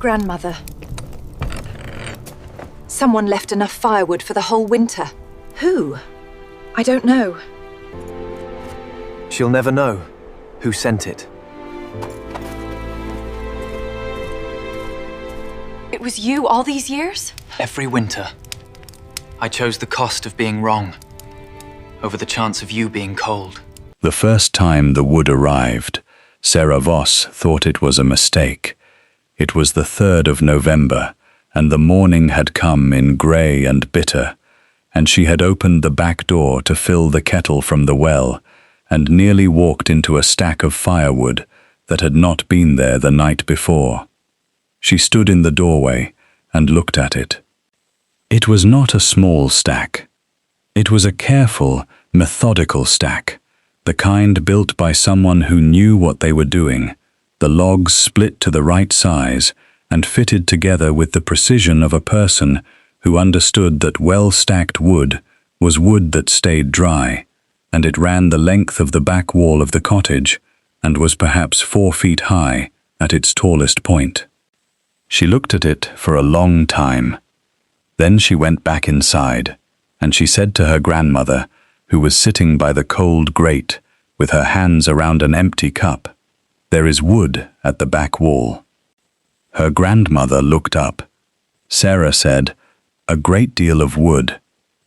grandmother. Someone left enough firewood for the whole winter. Who? I don't know. She'll never know who sent it. It was you all these years? Every winter, I chose the cost of being wrong over the chance of you being cold. The first time the wood arrived, Sarah Voss thought it was a mistake. It was the 3rd of November, and the morning had come in grey and bitter, and she had opened the back door to fill the kettle from the well, and nearly walked into a stack of firewood that had not been there the night before. She stood in the doorway and looked at it. It was not a small stack. It was a careful, methodical stack, the kind built by someone who knew what they were doing, the logs split to the right size and fitted together with the precision of a person who understood that well-stacked wood was wood that stayed dry, and it ran the length of the back wall of the cottage and was perhaps 4 feet high at its tallest point. She looked at it for a long time. Then she went back inside, and she said to her grandmother, who was sitting by the cold grate with her hands around an empty cup, "There is wood at the back wall." Her grandmother looked up. Sarah said, "A great deal of wood."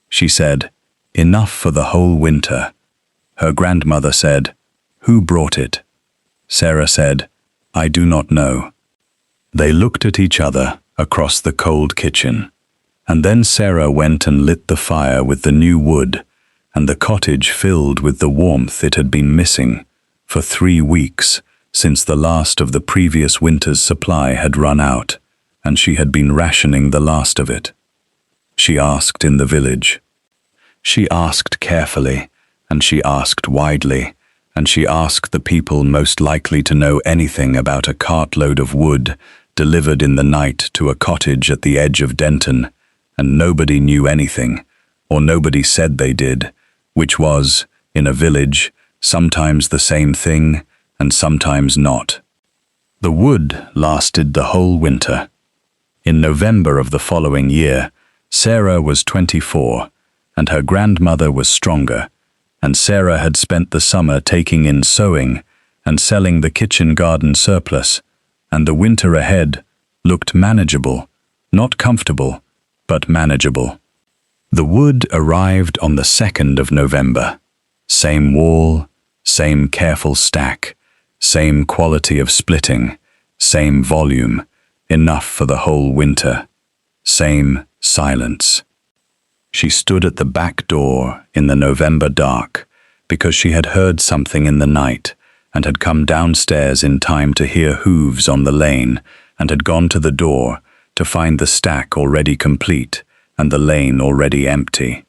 She said, "Enough for the whole winter." Her grandmother said, "Who brought it?" Sarah said, "I do not know." They looked at each other across the cold kitchen, and then Sarah went and lit the fire with the new wood, and the cottage filled with the warmth it had been missing for 3 weeks, since the last of the previous winter's supply had run out, and she had been rationing the last of it. She asked in the village. She asked carefully, and she asked widely, and she asked the people most likely to know anything about a cartload of wood delivered in the night to a cottage at the edge of Denton, and nobody knew anything, or nobody said they did, which was, in a village, sometimes the same thing and sometimes not. The wood lasted the whole winter. In November of the following year, Sarah was 24, and her grandmother was stronger, and Sarah had spent the summer taking in sewing and selling the kitchen garden surplus, and the winter ahead looked manageable, not comfortable, but manageable. The wood arrived on the 2nd of November. Same wall, same careful stack, same quality of splitting, same volume, enough for the whole winter, same silence. She stood at the back door in the November dark because she had heard something in the night and had come downstairs in time to hear hooves on the lane and had gone to the door to find the stack already complete and the lane already empty.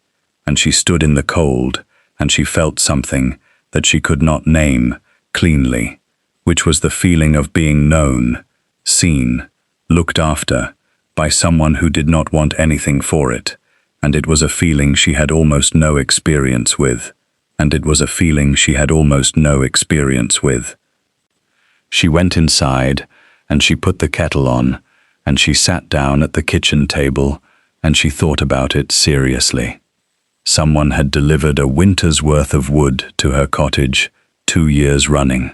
And she stood in the cold and she felt something that she could not name cleanly, which was the feeling of being known, seen, looked after by someone who did not want anything for it, and it was a feeling she had almost no experience with, She went inside, and she put the kettle on, and she sat down at the kitchen table, and she thought about it seriously. Someone had delivered a winter's worth of wood to her cottage 2 years running.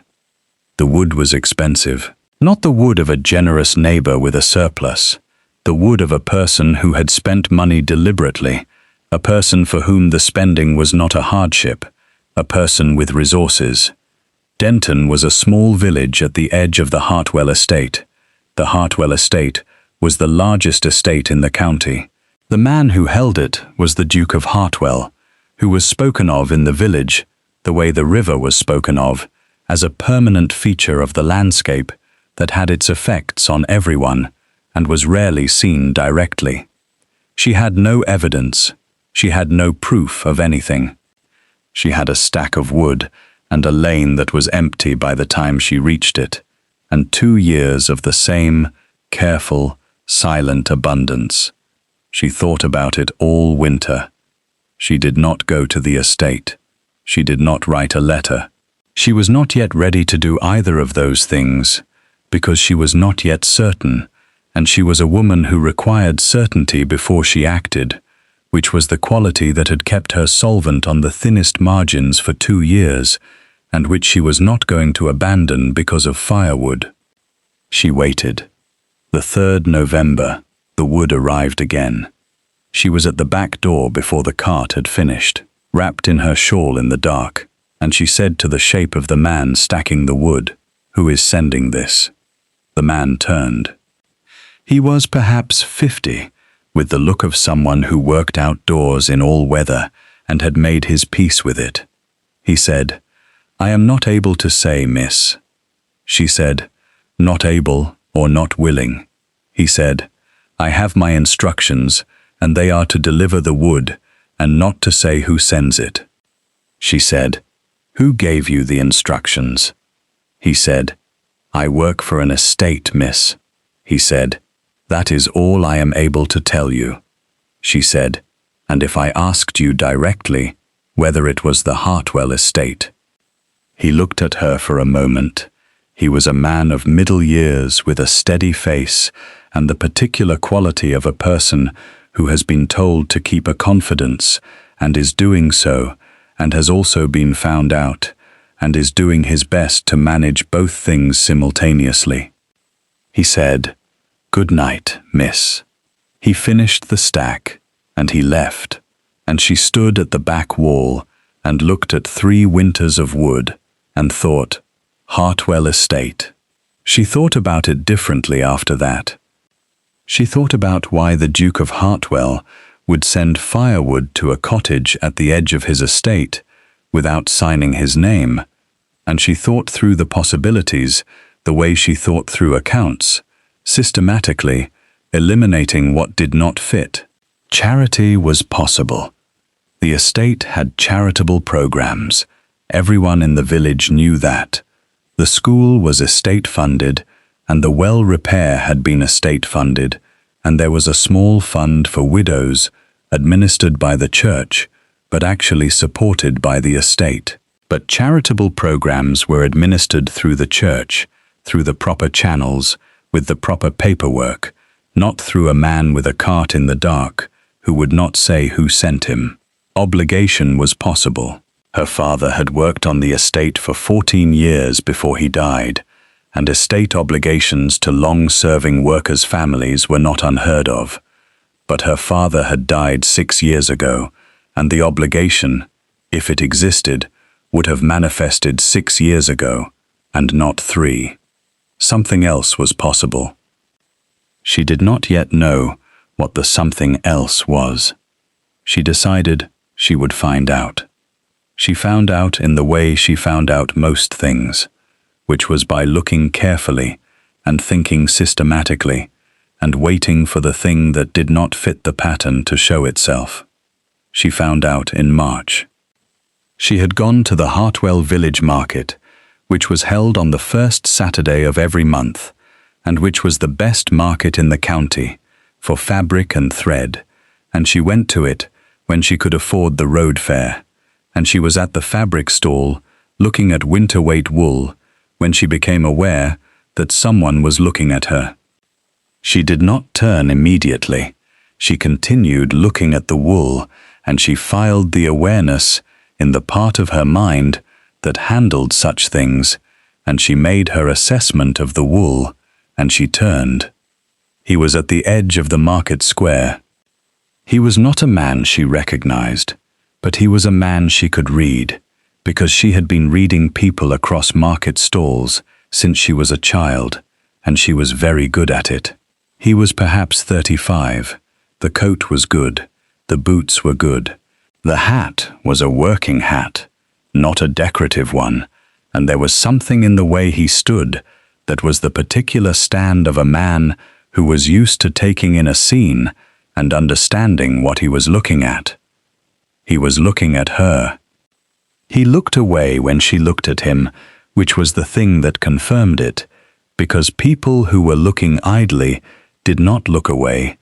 The wood was expensive, not the wood of a generous neighbor with a surplus, the wood of a person who had spent money deliberately, a person for whom the spending was not a hardship, a person with resources. Denton was a small village at the edge of the Hartwell estate. The Hartwell estate was the largest estate in the county. The man who held it was the Duke of Hartwell, who was spoken of in the village, the way the river was spoken of, as a permanent feature of the landscape that had its effects on everyone and was rarely seen directly. She had no evidence. She had no proof of anything. She had a stack of wood and a lane that was empty by the time she reached it, and 2 years of the same careful, silent abundance. She thought about it all winter. She did not go to the estate. She did not write a letter. She was not yet ready to do either of those things, because she was not yet certain, and she was a woman who required certainty before she acted, which was the quality that had kept her solvent on the thinnest margins for 2 years, and which she was not going to abandon because of firewood. She waited. The 3rd November, the wood arrived again. She was at the back door before the cart had finished, wrapped in her shawl in the dark, and she said to the shape of the man stacking the wood, "Who is sending this?" The man turned. He was perhaps 50, with the look of someone who worked outdoors in all weather and had made his peace with it. He said, "I am not able to say, miss." She said, "Not able or not willing." He said, "I have my instructions, and they are to deliver the wood, and not to say who sends it." She said, "Who gave you the instructions?" He said, "I work for an estate, miss." He said, "That is all I am able to tell you." She said, "And if I asked you directly whether it was the Hartwell estate?" He looked at her for a moment. He was a man of middle years with a steady face and the particular quality of a person who has been told to keep a confidence and is doing so, and has also been found out, and is doing his best to manage both things simultaneously. He said, "Good night, miss." He finished the stack, and he left, and she stood at the back wall and looked at 3 winters of wood and thought, Hartwell Estate. She thought about it differently after that. She thought about why the Duke of Hartwell would send firewood to a cottage at the edge of his estate without signing his name, and she thought through the possibilities the way she thought through accounts, systematically eliminating what did not fit. Charity was possible. The estate had charitable programs. Everyone in the village knew that. The school was estate-funded, and the well repair had been estate-funded, and there was a small fund for widows, administered by the church, but actually supported by the estate. But charitable programs were administered through the church, through the proper channels, with the proper paperwork, not through a man with a cart in the dark, who would not say who sent him. Obligation was possible. Her father had worked on the estate for 14 years before he died, and estate obligations to long-serving workers' families were not unheard of. But her father had died 6 years ago, and the obligation, if it existed, would have manifested 6 years ago, and not 3. Something else was possible. She did not yet know what the something else was. She decided she would find out. She found out in the way she found out most things, which was by looking carefully and thinking systematically and waiting for the thing that did not fit the pattern to show itself. She found out in March. She had gone to the Hartwell village market, which was held on the first Saturday of every month, and which was the best market in the county for fabric and thread, and she went to it when she could afford the road fare, and she was at the fabric stall looking at winter-weight wool when she became aware that someone was looking at her. She did not turn immediately. She continued looking at the wool, and she filed the awareness in the part of her mind that handled such things, and she made her assessment of the wool, and she turned. He was at the edge of the market square. He was not a man she recognized, but he was a man she could read, because she had been reading people across market stalls since she was a child, and she was very good at it. He was perhaps 35. The coat was good. The boots were good. The hat was a working hat, not a decorative one, and there was something in the way he stood that was the particular stand of a man who was used to taking in a scene and understanding what he was looking at. He was looking at her. He looked away when she looked at him, which was the thing that confirmed it, because people who were looking idly did not look away,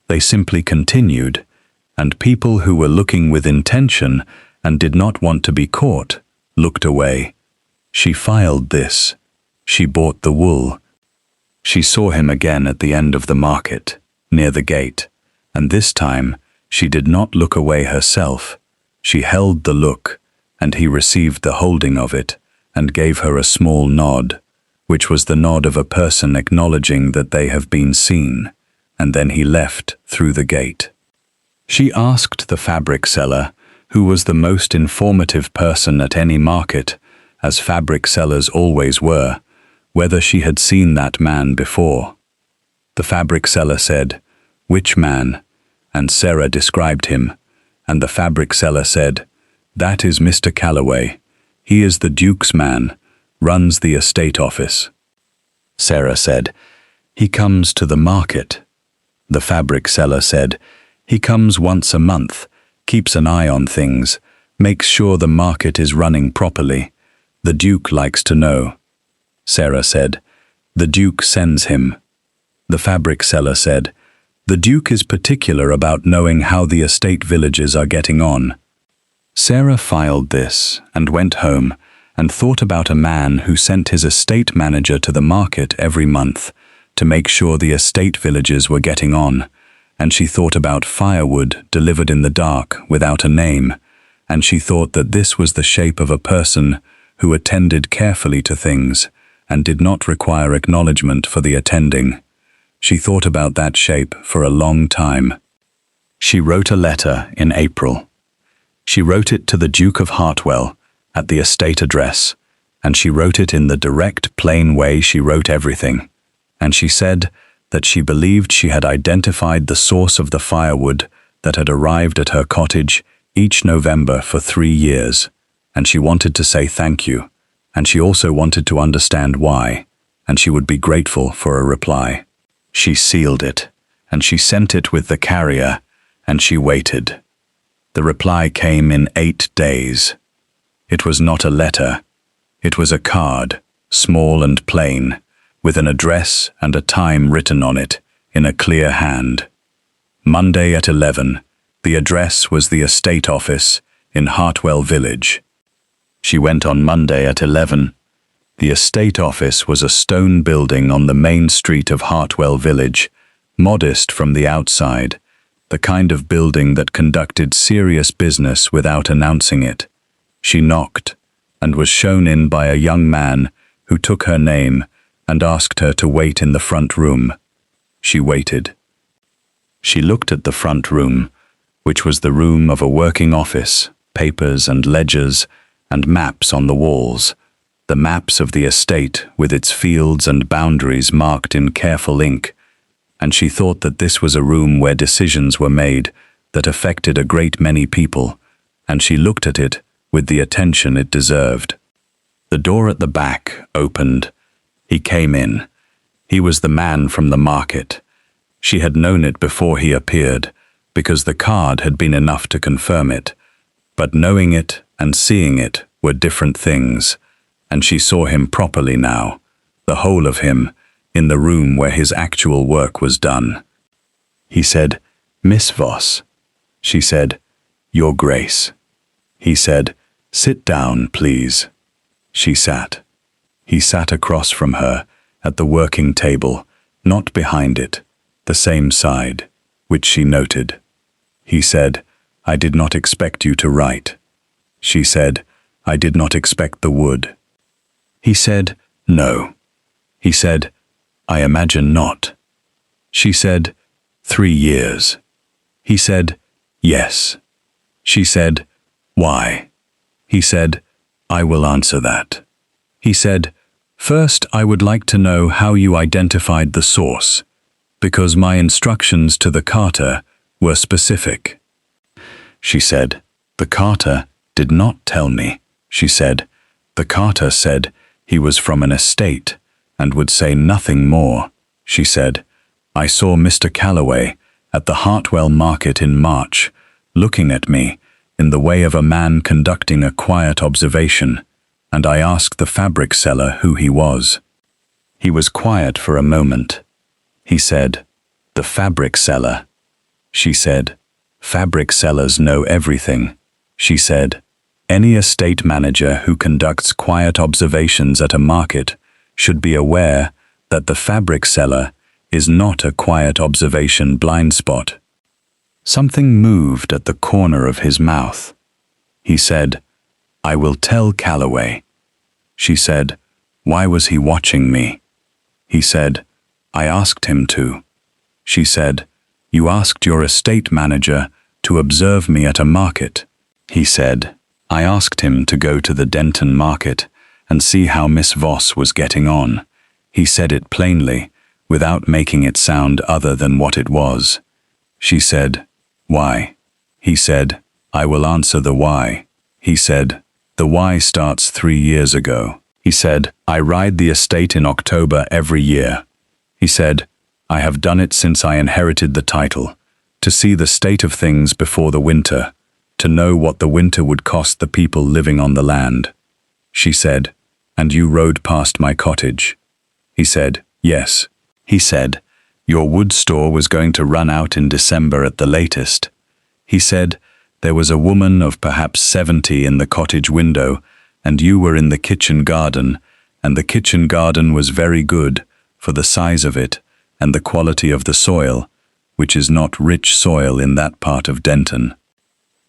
they simply continued, and people who were looking with intention and did not want to be caught looked away. She filed this. She bought the wool. She saw him again at the end of the market, near the gate, and this time she did not look away herself. She held the look, and he received the holding of it, and gave her a small nod, which was the nod of a person acknowledging that they have been seen, and then he left through the gate. She asked the fabric seller, who was the most informative person at any market, as fabric sellers always were, whether she had seen that man before. The fabric seller said, "Which man?" And Sarah described him, and the fabric seller said, "That is Mr. Calloway. He is the Duke's man, runs the estate office." Sarah said, "He comes to the market." The fabric seller said, "He comes once a month, keeps an eye on things, makes sure the market is running properly. The Duke likes to know." Sarah said, "The Duke sends him." The fabric seller said, "The Duke is particular about knowing how the estate villages are getting on." Sarah filed this and went home and thought about a man who sent his estate manager to the market every month to make sure the estate villages were getting on, and she thought about firewood delivered in the dark without a name, and she thought that this was the shape of a person who attended carefully to things and did not require acknowledgement for the attending. She thought about that shape for a long time. She wrote a letter in April. She wrote it to the Duke of Hartwell at the estate address, and she wrote it in the direct, plain way she wrote everything. And she said that she believed she had identified the source of the firewood that had arrived at her cottage each November for 3 years, and she wanted to say thank you, and she also wanted to understand why, and she would be grateful for a reply. She sealed it, and she sent it with the carrier, and she waited. The reply came in 8 days. It was not a letter. It was a card, small and plain, with an address and a time written on it in a clear hand. Monday at 11. The address was the estate office in Hartwell Village. She went on Monday at 11. The estate office was a stone building on the main street of Hartwell Village, modest from the outside, the kind of building that conducted serious business without announcing it. She knocked and was shown in by a young man who took her name and asked her to wait in the front room. She waited. She looked at the front room, which was the room of a working office, papers and ledgers and maps on the walls, the maps of the estate with its fields and boundaries marked in careful ink, and she thought that this was a room where decisions were made that affected a great many people, and she looked at it with the attention it deserved. The door at the back opened. He came in. He was the man from the market. She had known it before he appeared, because the card had been enough to confirm it. But knowing it and seeing it were different things, and she saw him properly now, the whole of him, in the room where his actual work was done. He said, "Miss Voss." She said, "Your Grace." He said, "Sit down, please." She sat. He sat across from her, at the working table, not behind it, the same side, which she noted. He said, "I did not expect you to write." She said, "I did not expect the wood." He said, "No." He said, "I imagine not." She said, 3 years. He said, "Yes." She said, "Why?" He said, "I will answer that." He said, "First, I would like to know how you identified the source, because my instructions to the carter were specific." She said, "The carter did not tell me." She said, "The carter said he was from an estate and would say nothing more." She said, "I saw Mr. Calloway at the Hartwell market in March, looking at me in the way of a man conducting a quiet observation, and I asked the fabric seller who he was. He was quiet for a moment. He said, 'The fabric seller.' She said, 'Fabric sellers know everything.' She said, 'Any estate manager who conducts quiet observations at a market should be aware that the fabric seller is not a quiet observation blind spot. Something moved at the corner of his mouth. He said, "I will tell Calloway." She said, "Why was he watching me?" He said, "I asked him to." She said, "You asked your estate manager to observe me at a market." He said, "I asked him to go to the Denton market and see how Miss Voss was getting on." He said it plainly, without making it sound other than what it was. She said, "Why?" He said, "I will answer the why." He said, "The why starts 3 years ago." He said, "I ride the estate in October every year." He said, "I have done it since I inherited the title, to see the state of things before the winter, to know what the winter would cost the people living on the land." She said, "And you rode past my cottage?" He said, "Yes." He said, "Your wood store was going to run out in December at the latest." He said, "There was a woman of perhaps 70 in the cottage window, and you were in the kitchen garden, and the kitchen garden was very good for the size of it and the quality of the soil, which is not rich soil in that part of Denton."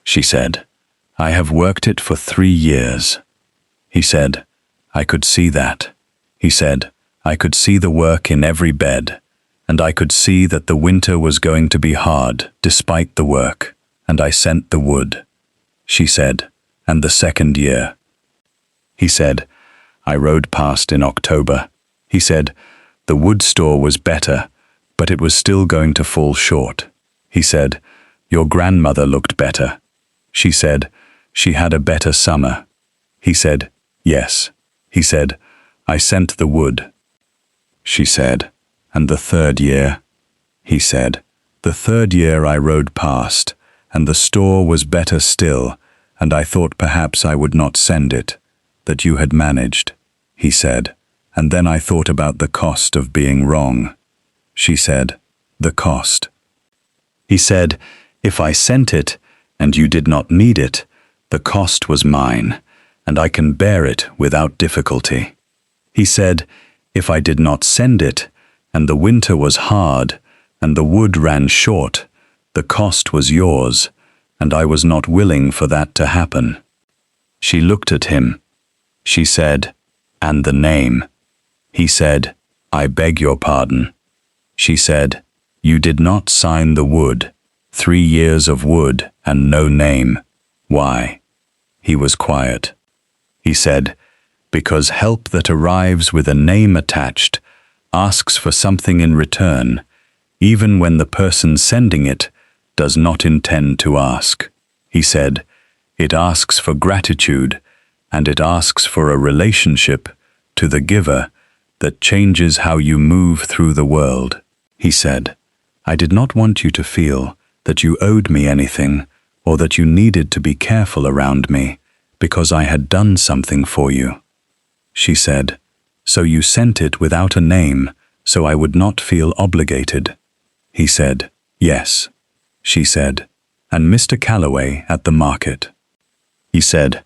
She said, "I have worked it for 3 years." He said, "I could see that." He said, "I could see the work in every bed, and I could see that the winter was going to be hard despite the work, and I sent the wood." She said, "And the second year?" He said, "I rode past in October." He said, "The wood store was better, but it was still going to fall short." He said, "Your grandmother looked better." She said, "She had a better summer." He said, "Yes." He said, "I sent the wood." She said, "And the third year?" He said, "The third year I rode past, and the store was better still, and I thought perhaps I would not send it, that you had managed." He said, "And then I thought about the cost of being wrong." She said, "The cost?" He said, "If I sent it, and you did not need it, the cost was mine, and I can bear it without difficulty." He said, "If I did not send it, and the winter was hard, and the wood ran short, the cost was yours, and I was not willing for that to happen." She looked at him. She said, "And the name?" He said, "I beg your pardon." She said, "You did not sign the wood. 3 years of wood and no name. Why?" He was quiet. He said, "Because help that arrives with a name attached asks for something in return, even when the person sending it does not intend to ask." He said, "It asks for gratitude, and it asks for a relationship to the giver that changes how you move through the world." He said, "I did not want you to feel that you owed me anything or that you needed to be careful around me because I had done something for you." She said, "So you sent it without a name so I would not feel obligated?" He said, "Yes." She said, "And Mr. Calloway at the market?" He said,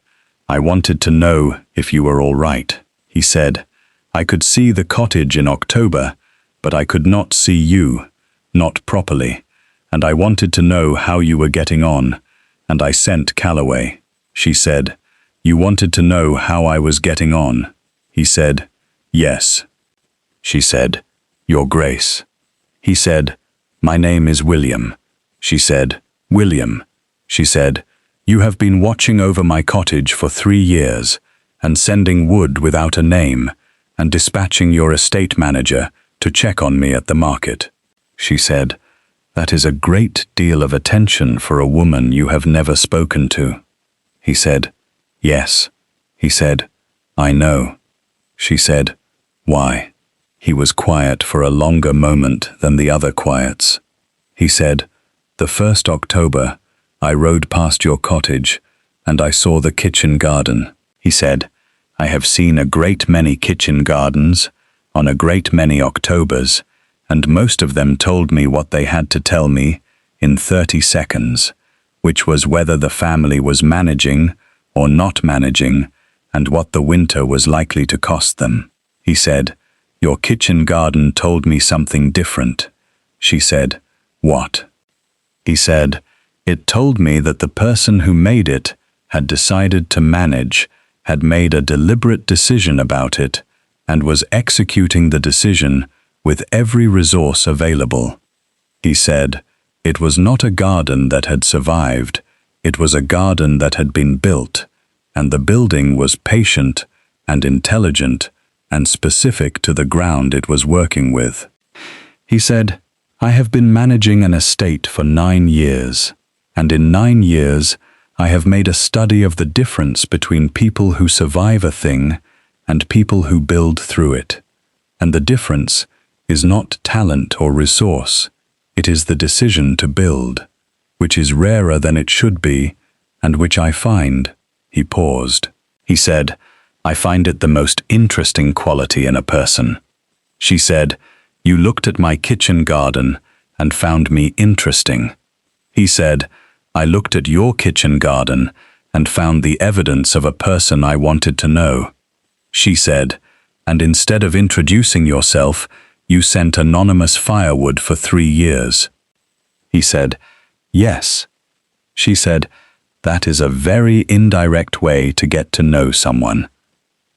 "I wanted to know if you were all right." He said, "I could see the cottage in October, but I could not see you, not properly, and I wanted to know how you were getting on, and I sent Calloway." She said, "You wanted to know how I was getting on?" He said, "Yes." She said, "Your Grace." He said, "My name is William." She said, "William." She said, "You have been watching over my cottage for 3 years, and sending wood without a name, and dispatching your estate manager to check on me at the market." She said, "That is a great deal of attention for a woman you have never spoken to." He said, "Yes." He said, "I know." She said, "Why?" He was quiet for a longer moment than the other quiets. He said, "The 1st October, I rode past your cottage, and I saw the kitchen garden." He said, "I have seen a great many kitchen gardens on a great many Octobers, and most of them told me what they had to tell me in 30 seconds, which was whether the family was managing or not managing, and what the winter was likely to cost them." He said, Your kitchen garden told me something different. She said, What? He said, It told me that the person who made it had decided to manage, had made a deliberate decision about it, and was executing the decision with every resource available. He said, It was not a garden that had survived, it was a garden that had been built, and the building was patient and intelligent and specific to the ground it was working with. He said, I have been managing an estate for 9 years, and in 9 years I have made a study of the difference between people who survive a thing and people who build through it. And the difference is not talent or resource, it is the decision to build, which is rarer than it should be, and which I find. He paused. He said, I find it the most interesting quality in a person. She said, You looked at my kitchen garden and found me interesting. He said, I looked at your kitchen garden and found the evidence of a person I wanted to know. She said, And instead of introducing yourself, you sent anonymous firewood for 3 years. He said, Yes. She said, That is a very indirect way to get to know someone.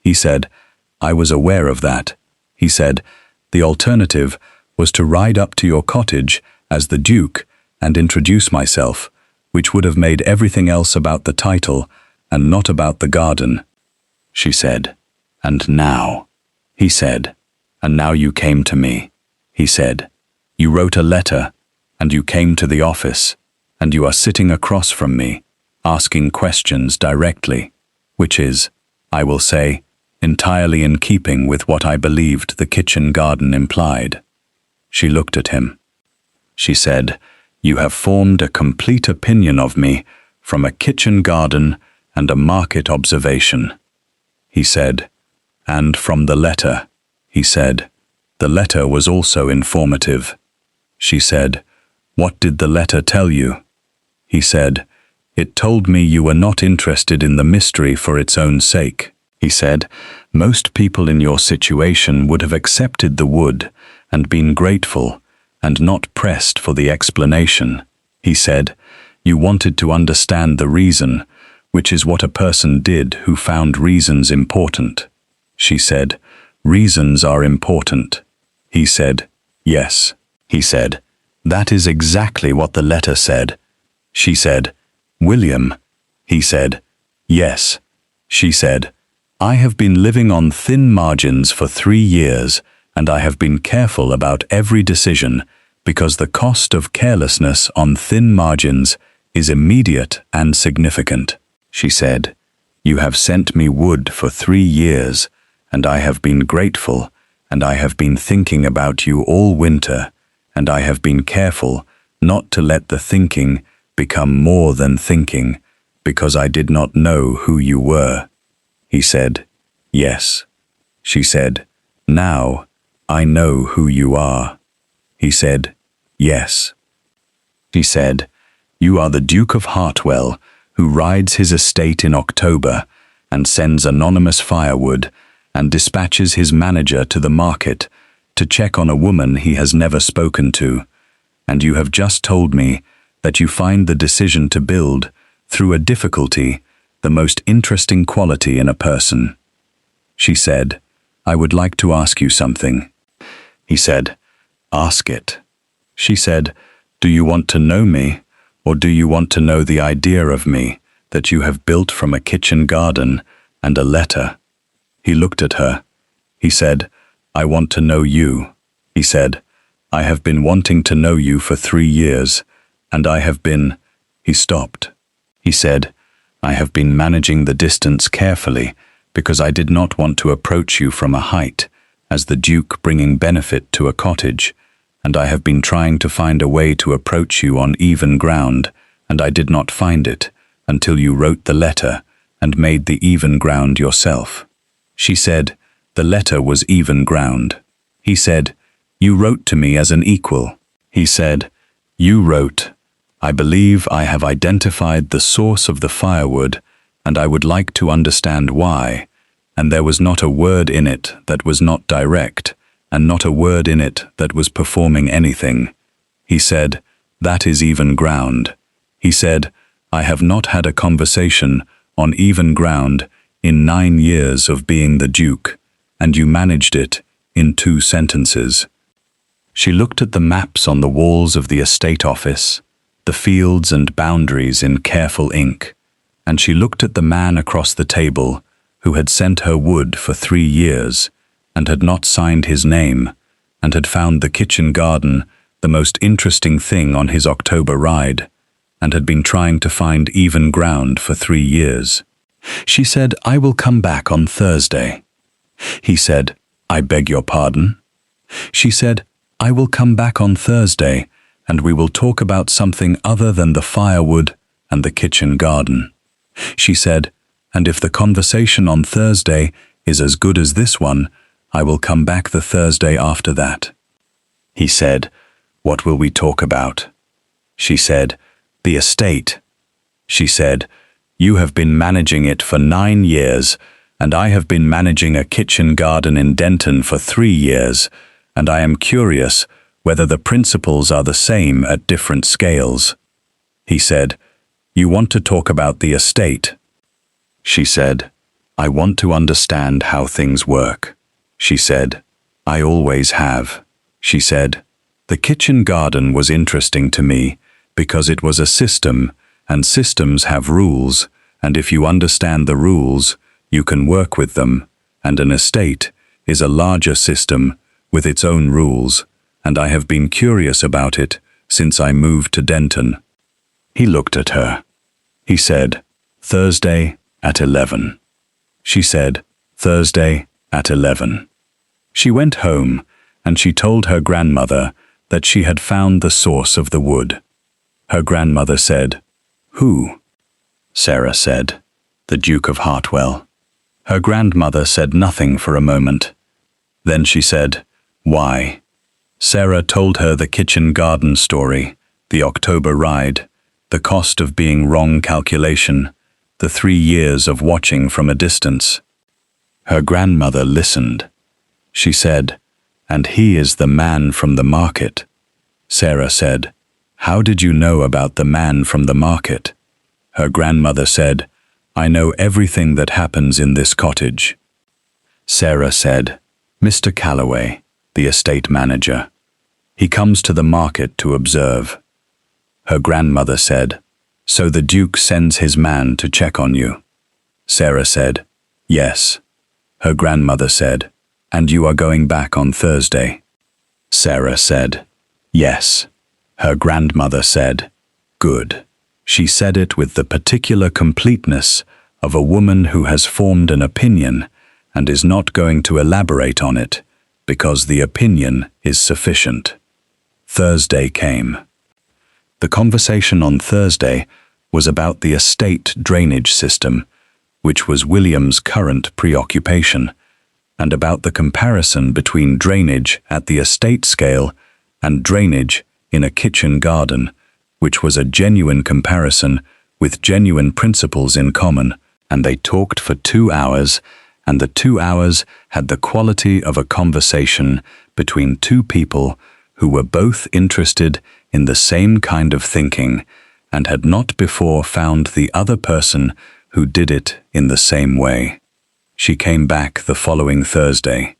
He said, I was aware of that. He said, The alternative was to ride up to your cottage as the Duke and introduce myself, which would have made everything else about the title and not about the garden. She said, And now? He said, And now you came to me. He said, You wrote a letter, and you came to the office, and you are sitting across from me, asking questions directly, which is, I will say, entirely in keeping with what I believed the kitchen garden implied. She looked at him. She said, You have formed a complete opinion of me from a kitchen garden and a market observation. He said, And from the letter. He said, The letter was also informative. She said, What did the letter tell you? He said, It told me you were not interested in the mystery for its own sake. He said, Most people in your situation would have accepted the wood and been grateful and not pressed for the explanation. He said, You wanted to understand the reason, which is what a person did who found reasons important. She said, Reasons are important. He said, Yes. He said, That is exactly what the letter said. She said, William. He said, Yes. She said, I have been living on thin margins for 3 years, and I have been careful about every decision, because the cost of carelessness on thin margins is immediate and significant. She said, You have sent me wood for 3 years, and I have been grateful, and I have been thinking about you all winter, and I have been careful not to let the thinking become more than thinking, because I did not know who you were. He said, Yes. She said, Now I know who you are. He said, Yes. She said, You are the Duke of Hartwell, who rides his estate in October and sends anonymous firewood and dispatches his manager to the market to check on a woman he has never spoken to, and you have just told me that you find the decision to build, through a difficulty, the most interesting quality in a person. She said, I would like to ask you something. He said, Ask it. She said, Do you want to know me, or do you want to know the idea of me that you have built from a kitchen garden and a letter? He looked at her. He said, I want to know you. He said, I have been wanting to know you for 3 years, and I have been... He stopped. He said, I have been managing the distance carefully because I did not want to approach you from a height, as the Duke bringing benefit to a cottage, and I have been trying to find a way to approach you on even ground, and I did not find it until you wrote the letter and made the even ground yourself. She said, The letter was even ground. He said, You wrote to me as an equal. He said, You wrote, I believe I have identified the source of the firewood, and I would like to understand why, and there was not a word in it that was not direct, and not a word in it that was performing anything. He said, "That is even ground." He said, "I have not had a conversation on even ground in 9 years of being the Duke, and you managed it in 2 sentences." She looked at the maps on the walls of the estate office, the fields and boundaries in careful ink, and she looked at the man across the table who had sent her wood for 3 years and had not signed his name and had found the kitchen garden the most interesting thing on his October ride and had been trying to find even ground for 3 years. She said, "I will come back on Thursday." He said, "I beg your pardon?" She said, "I will come back on Thursday and we will talk about something other than the firewood and the kitchen garden." She said, "And if the conversation on Thursday is as good as this one, I will come back the Thursday after that." He said, "What will we talk about?" She said, "The estate." She said, "You have been managing it for 9 years, and I have been managing a kitchen garden in Denton for 3 years, and I am curious whether the principles are the same at different scales." He said, "You want to talk about the estate?" She said, "I want to understand how things work." She said, "I always have." She said, "The kitchen garden was interesting to me because it was a system, and systems have rules, and if you understand the rules, you can work with them, and an estate is a larger system with its own rules, and I have been curious about it since I moved to Denton." He looked at her. He said, "Thursday at 11. She said, "Thursday at 11. She went home and she told her grandmother that she had found the source of the wood. Her grandmother said, "Who?" Sarah said, "The Duke of Hartwell." Her grandmother said nothing for a moment. Then she said, "Why?" Sarah told her the kitchen garden story, the October ride, the cost of being wrong calculation, the 3 years of watching from a distance. Her grandmother listened. She said, "And he is the man from the market." Sarah said, "How did you know about the man from the market?" Her grandmother said, "I know everything that happens in this cottage." Sarah said, "Mr. Calloway, the estate manager. He comes to the market to observe." Her grandmother said, "So the Duke sends his man to check on you?" Sarah said, "Yes." Her grandmother said, "And you are going back on Thursday?" Sarah said, "Yes." Her grandmother said, "Good." She said it with the particular completeness of a woman who has formed an opinion and is not going to elaborate on it, because the opinion is sufficient. Thursday came. The conversation on Thursday was about the estate drainage system, which was William's current preoccupation, and about the comparison between drainage at the estate scale and drainage in a kitchen garden, which was a genuine comparison with genuine principles in common, and they talked for 2 hours, and the 2 hours had the quality of a conversation between 2 people who were both interested in the same kind of thinking and had not before found the other person who did it in the same way. She came back the following Thursday.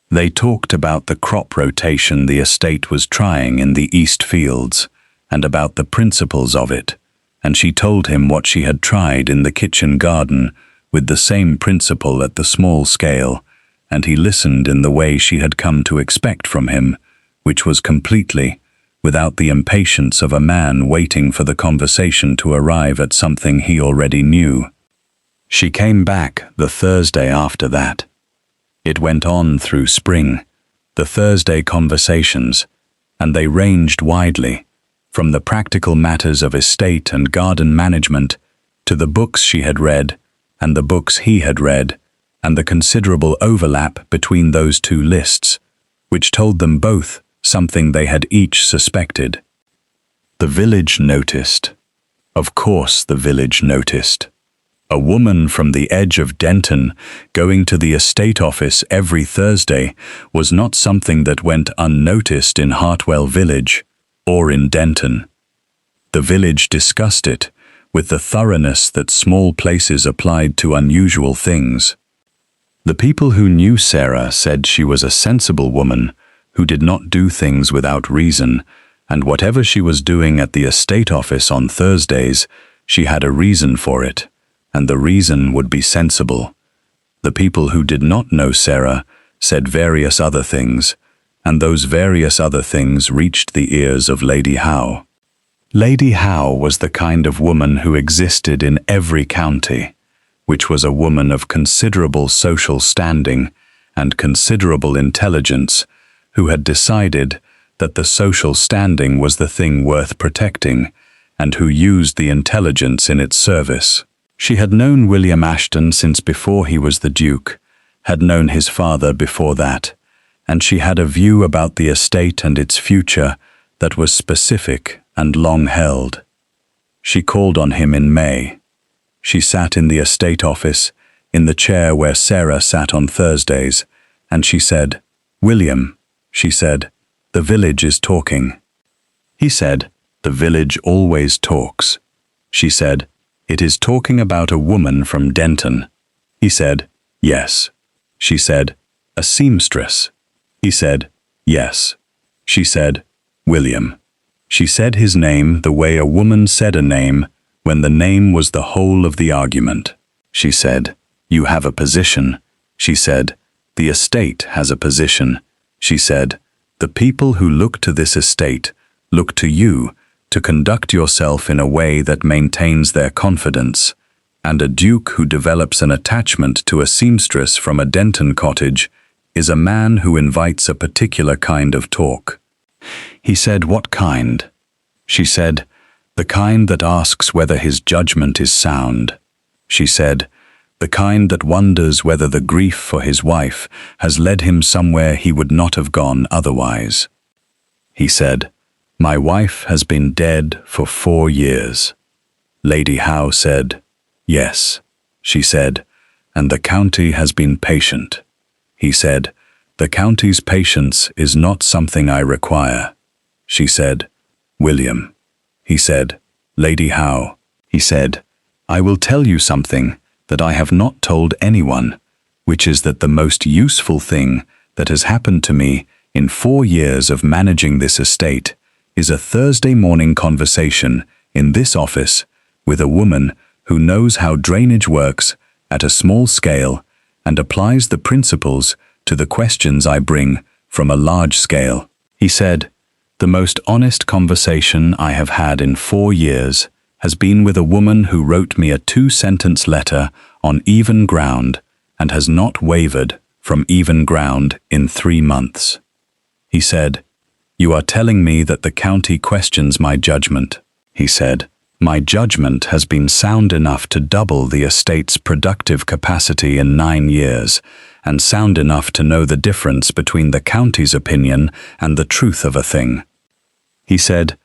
They talked about the crop rotation the estate was trying in the East Fields and about the principles of it, and she told him what she had tried in the kitchen garden with the same principle at the small scale, and he listened in the way she had come to expect from him, which was completely, without the impatience of a man waiting for the conversation to arrive at something he already knew. She came back the Thursday after that. It went on through spring, the Thursday conversations, and they ranged widely, from the practical matters of estate and garden management to the books she had read and the books he had read, and the considerable overlap between those 2 lists, which told them both something they had each suspected. The village noticed. Of course the village noticed. A woman from the edge of Denton going to the estate office every Thursday was not something that went unnoticed in Hartwell Village or in Denton. The village discussed it with the thoroughness that small places applied to unusual things. The people who knew Sarah said she was a sensible woman who did not do things without reason, and whatever she was doing at the estate office on Thursdays, she had a reason for it, and the reason would be sensible. The people who did not know Sarah said various other things, and those various other things reached the ears of Lady Howe. Lady Howe was the kind of woman who existed in every county, which was a woman of considerable social standing and considerable intelligence, who had decided that the social standing was the thing worth protecting, and who used the intelligence in its service. She had known William Ashton since before he was the Duke, had known his father before that, and she had a view about the estate and its future that was specific and long held. She called on him in May. She sat in the estate office, in the chair where Sarah sat on Thursdays, and she said, "William," she said, "the village is talking." He said, "The village always talks." She said, "It is talking about a woman from Denton." He said, "Yes." She said, "A seamstress." He said, "Yes." She said, "William." She said his name the way a woman said a name when the name was the whole of the argument. She said, "You have a position." She said, "The estate has a position." She said, "The people who look to this estate look to you to conduct yourself in a way that maintains their confidence, and a duke who develops an attachment to a seamstress from a Denton cottage is a man who invites a particular kind of talk." He said, "What kind?" She said, "The kind that asks whether his judgment is sound." She said, "The kind that wonders whether the grief for his wife has led him somewhere he would not have gone otherwise." He said, "My wife has been dead for 4 years." Lady Howe said, "Yes." She said, "And the county has been patient." He said, "The county's patience is not something I require." She said, "William." He said, "Lady Howe." He said, "I will tell you something that I have not told anyone, which is that the most useful thing that has happened to me in 4 years of managing this estate is a Thursday morning conversation in this office with a woman who knows how drainage works at a small scale and applies the principles to the questions I bring from a large scale." He said, "The most honest conversation I have had in 4 years has been with a woman who wrote me a 2-sentence letter on even ground and has not wavered from even ground in 3 months. He said, "You are telling me that the county questions my judgment." He said, "My judgment has been sound enough to double the estate's productive capacity in 9 years, and sound enough to know the difference between the county's opinion and the truth of a thing." He said,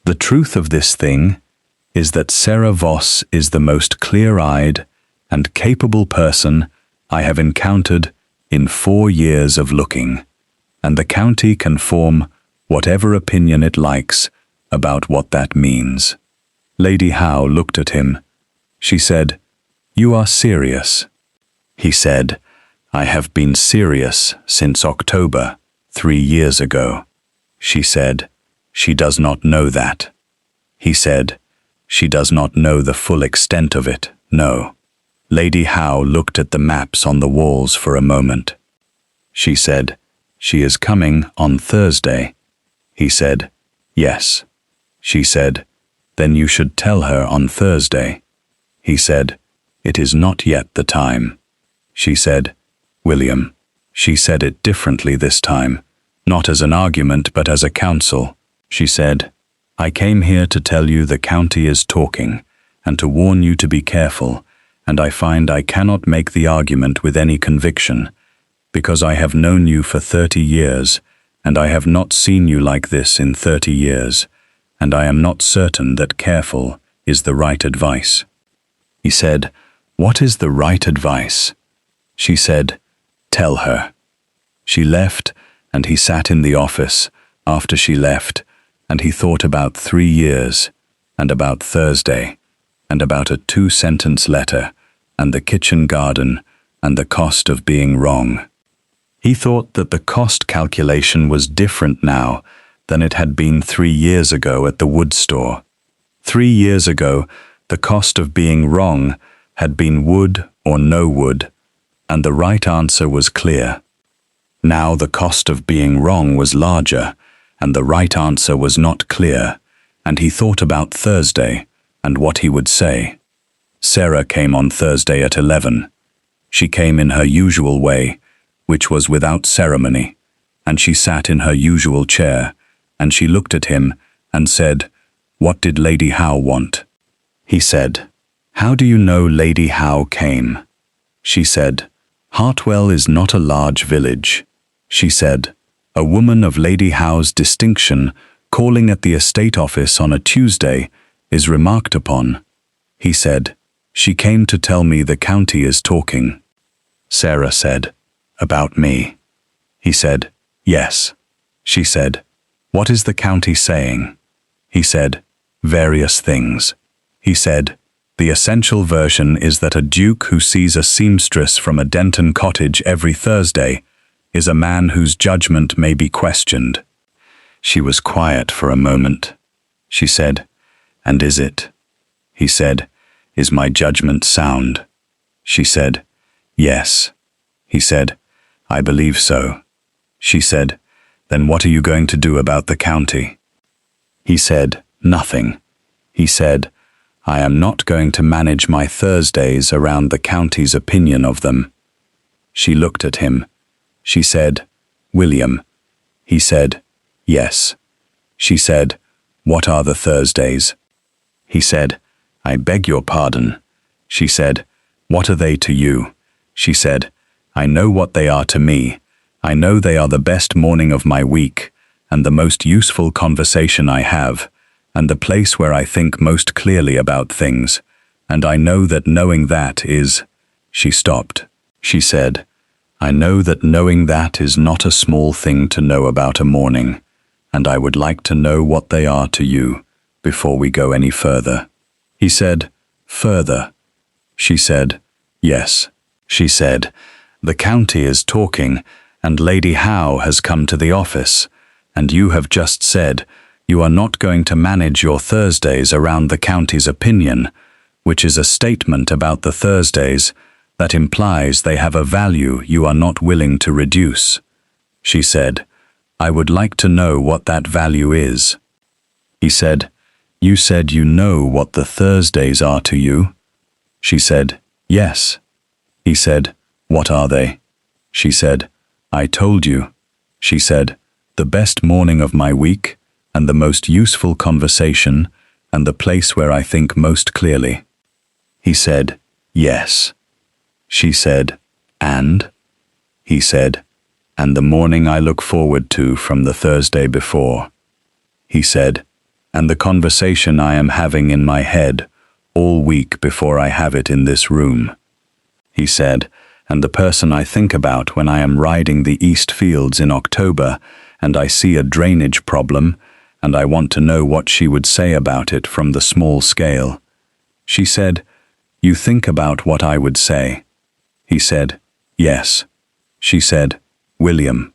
"The truth of this thing is that Sarah Voss is the most clear-eyed and capable person I have encountered in 4 years of looking, and the county can form whatever opinion it likes about what that means." Lady Howe looked at him. She said, "You are serious." He said, "I have been serious since October, 3 years ago." She said, "She does not know that." He said, "She does not know the full extent of it, no." Lady Howe looked at the maps on the walls for a moment. She said, "She is coming on Thursday." He said, "Yes." She said, "Then you should tell her on Thursday." He said, "It is not yet the time." She said, "William." She said it differently this time, not as an argument but as a counsel. She said, "I came here to tell you the county is talking, and to warn you to be careful, and I find I cannot make the argument with any conviction, because I have known you for 30 years, and I have not seen you like this in 30 years, and I am not certain that careful is the right advice." He said, "What is the right advice?" She said, "Tell her." She left, and he sat in the office after she left, and he thought about 3 years, and about Thursday, and about a 2-sentence letter, and the kitchen garden, and the cost of being wrong. He thought that the cost calculation was different now than it had been 3 years ago at the wood store. 3 years ago, the cost of being wrong had been wood or no wood, and the right answer was clear. Now the cost of being wrong was larger, and the right answer was not clear, and he thought about Thursday and what he would say. Sarah came on Thursday at 11. She came in her usual way, which was without ceremony, and she sat in her usual chair, and she looked at him and said, "What did Lady Howe want?" He said, "How do you know Lady Howe came?" She said, "Hartwell is not a large village." She said, "A woman of Lady Howe's distinction calling at the estate office on a Tuesday is remarked upon." He said, "She came to tell me the county is talking." Sarah said, "About me?" He said, "Yes." She said, "What is the county saying?" He said, "Various things." He said, "The essential version is that a duke who sees a seamstress from a Denton cottage every Thursday is a man whose judgment may be questioned." She was quiet for a moment. She said, "And is it?" He said, "Is my judgment sound?" She said, "Yes." He said, "I believe so." She said, "Then what are you going to do about the county?" He said, "Nothing." He said, "I am not going to manage my Thursdays around the county's opinion of them." She looked at him. She said, "William." He said, "Yes." She said, "What are the Thursdays?" He said, "I beg your pardon." She said, "What are they to you?" She said, "I know what they are to me. I know they are the best morning of my week, and the most useful conversation I have, and the place where I think most clearly about things, and I know that knowing that is—" She stopped. She said, "I know that knowing that is not a small thing to know about a morning, and I would like to know what they are to you before we go any further." He said, "Further?" She said, "Yes." She said, "The county is talking, and Lady Howe has come to the office, and you have just said you are not going to manage your Thursdays around the county's opinion, which is a statement about the Thursdays that implies they have a value you are not willing to reduce." She said, "I would like to know what that value is." He said, "You said you know what the Thursdays are to you?" She said, "Yes." He said, "What are they?" She said, "I told you." She said, "The best morning of my week, and the most useful conversation, and the place where I think most clearly." He said, "Yes." She said, "And?" He said, "And the morning I look forward to from the Thursday before." He said, "And the conversation I am having in my head all week before I have it in this room." He said, "And the person I think about when I am riding the East Fields in October and I see a drainage problem and I want to know what she would say about it from the small scale." She said, "You think about what I would say." He said, "Yes." She said, "William."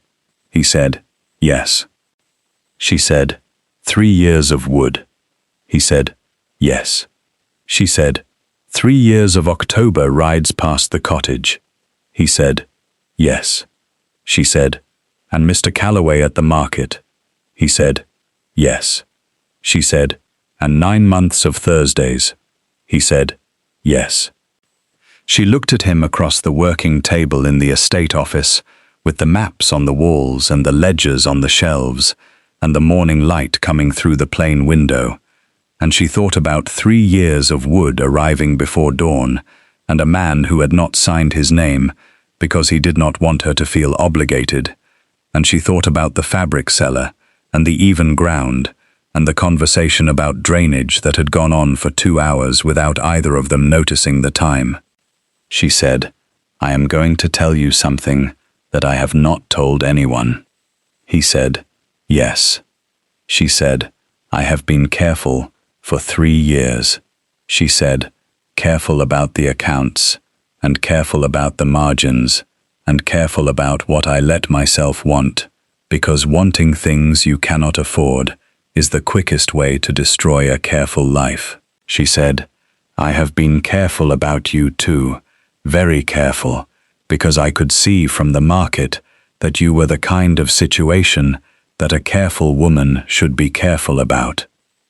He said, "Yes." She said, 3 years of wood." He said, "Yes." She said, 3 years of October rides past the cottage." He said, "Yes." She said, "And Mr. Calloway at the market." He said, "Yes." She said, "And 9 months of Thursdays." He said, "Yes." She looked at him across the working table in the estate office, with the maps on the walls and the ledgers on the shelves, and the morning light coming through the plain window, and she thought about 3 years of wood arriving before dawn, and a man who had not signed his name because he did not want her to feel obligated, and she thought about the fabric seller, and the even ground, and the conversation about drainage that had gone on for 2 hours without either of them noticing the time. She said, I am going to tell you something that I have not told anyone. He said, yes. She said, I have been careful for 3 years. She said, careful about the accounts, and careful about the margins, and careful about what I let myself want, because wanting things you cannot afford is the quickest way to destroy a careful life. She said, I have been careful about you too, very careful, because I could see from the market that you were the kind of situation that a careful woman should be careful about.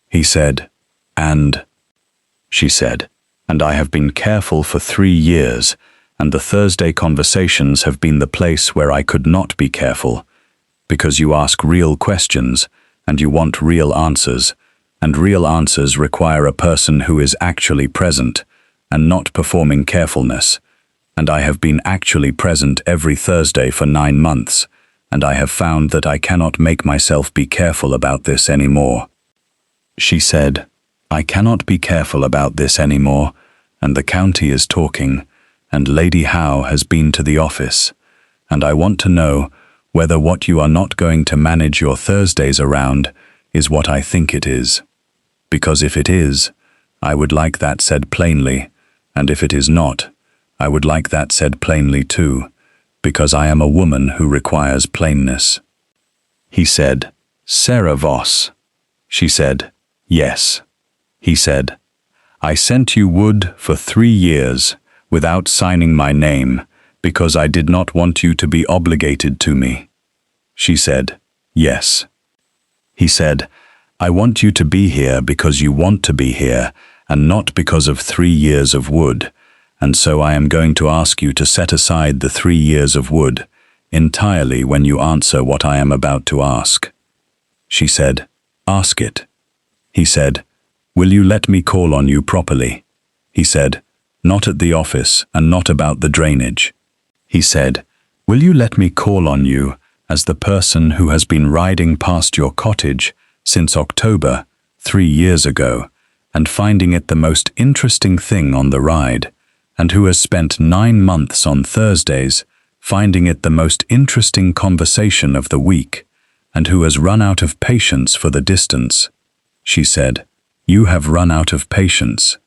He said, she said, and I have been careful for 3 years, and the Thursday conversations have been the place where I could not be careful, because you ask real questions, and you want real answers, and real answers require a person who is actually present, and not performing carefulness, and I have been actually present every Thursday for 9 months, and I have found that I cannot make myself be careful about this anymore. She said, I cannot be careful about this anymore, and the county is talking, and Lady Howe has been to the office, and I want to know whether what you are not going to manage your Thursdays around is what I think it is. Because if it is, I would like that said plainly, and if it is not, I would like that said plainly too, because I am a woman who requires plainness. He said, Sarah Voss. She said, yes. He said, I sent you wood for 3 years without signing my name because I did not want you to be obligated to me. She said, yes. He said, I want you to be here because you want to be here and not because of 3 years of wood, and so I am going to ask you to set aside the 3 years of wood entirely when you answer what I am about to ask. She said, ask it. He said, will you let me call on you properly? He said, not at the office and not about the drainage. He said, will you let me call on you as the person who has been riding past your cottage since October, 3 years ago, and finding it the most interesting thing on the ride, and who has spent 9 months on Thursdays finding it the most interesting conversation of the week, and who has run out of patience for the distance. She said, you have run out of patience.